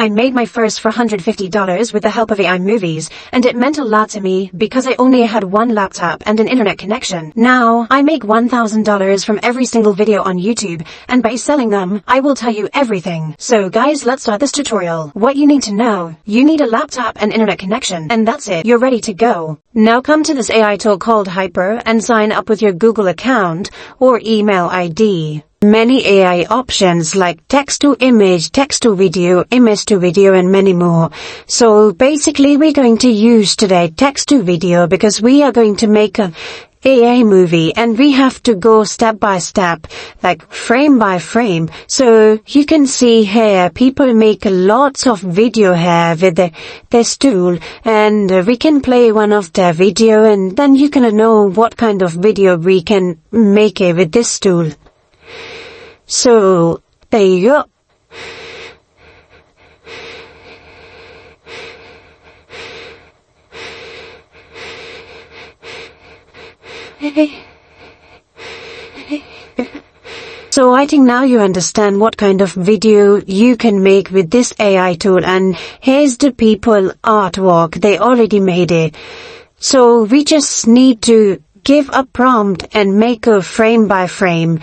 I made my first $450 with the help of AI movies, and it meant a lot to me because I only had one laptop and an internet connection. Now, I make $1,000 from every single video on YouTube, and by selling them, I will tell you everything. So guys, let's start this tutorial. What you need to know: you need a laptop and internet connection, and that's it. You're ready to go. Now come to this AI tool called Hyper and sign up with your Google account or email ID. Many AI options like text to image, text to video, image to video, and many more. So basically we're going to use today text to video because we are going to make a AI movie and we have to go step by step, like frame by frame. So you can see here people make lots of video here with this tool, and we can play one of their video and then you can know what kind of video we can make it with this tool. So, there you go. So I think now you understand what kind of video you can make with this AI tool, and here's the people artwork, they already made it. So we just need to give a prompt and make a frame by frame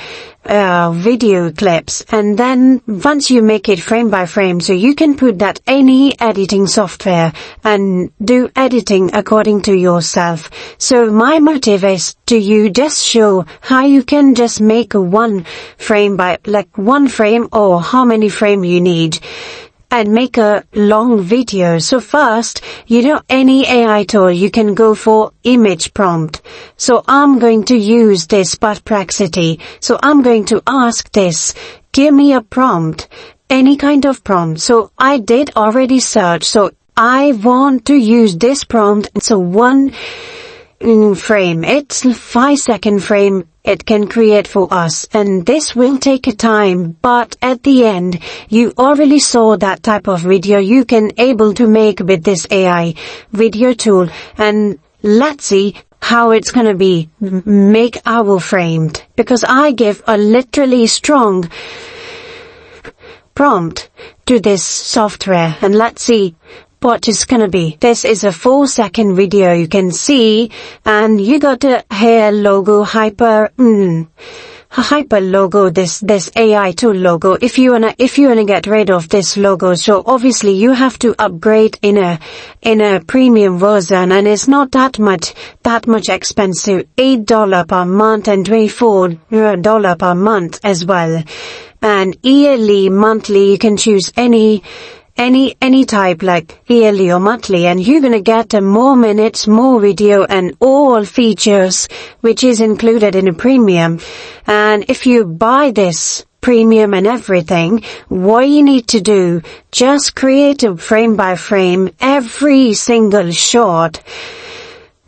video clips, and then once you make it frame by frame, so you can put that any editing software and do editing according to yourself. So my motive is to you just show how you can just make a one frame or how many frame you need and make a long video. So first, any AI tool, you can go for image prompt. So I'm going to use this Perplexity. So I'm going to ask this, give me a prompt, any kind of prompt. So I did already search. So I want to use this prompt. So one frame, it's 5-second frame it can create for us, and this will take a time, but at the end you already saw that type of video you can able to make with this AI video tool. And let's see how it's gonna be make our framed, because I give a literally strong prompt to this software, and let's see what is gonna be. This is a 4-second video you can see, and you got a hair logo, Hyper logo, this AI tool logo. If you wanna get rid of this logo, so obviously you have to upgrade in a premium version, and it's not that much expensive, $8 per month and $24 per month as well. And yearly, monthly, you can choose any type, like yearly or monthly, and you're gonna get more minutes, more video, and all features which is included in a premium. And if you buy this premium and everything, what you need to do, just create a frame by frame every single shot,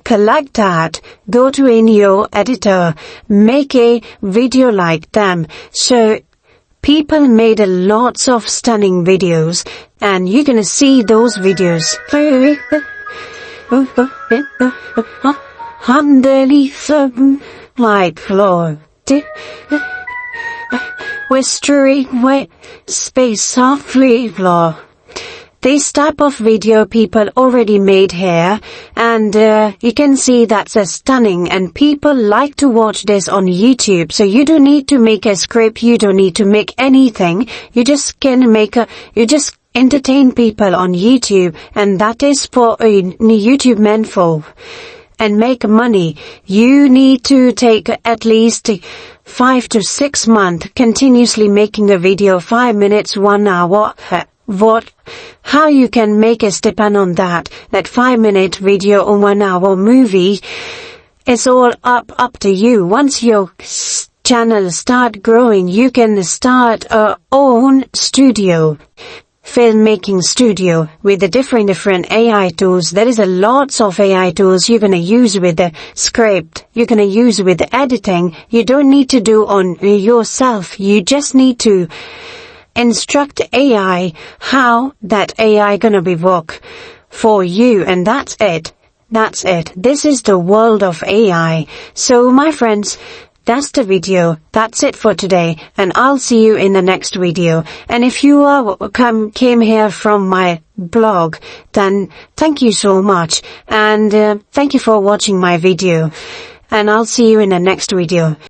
collect that, go to in your editor, make a video like them. So people made lots of stunning videos, and you're gonna see those videos. Underneath like floor, whispering wet space softly floor. This type of video people already made here, and you can see that's a stunning, and people like to watch this on YouTube. So you don't need to make a script, you don't need to make anything, you just can you just entertain people on YouTube, and that is for YouTube meant for. And make money. You need to take at least 5 to 6 months continuously making a video, 5 minutes, 1 hour. How you can make it depend on that 5-minute video or 1 hour movie. It's all up to you. Once your channel start growing, you can start a own studio, filmmaking studio with the different AI tools. There is a lots of AI tools you're gonna use with the script, you're gonna use with the editing. You don't need to do on yourself. You just need to instruct AI how that AI gonna be work for you, and that's it. This is the world of AI. So my friends, That's the video. That's it for today, and I'll see you in the next video. And if you came here from my blog, then thank you so much, and thank you for watching my video, and I'll see you in the next video.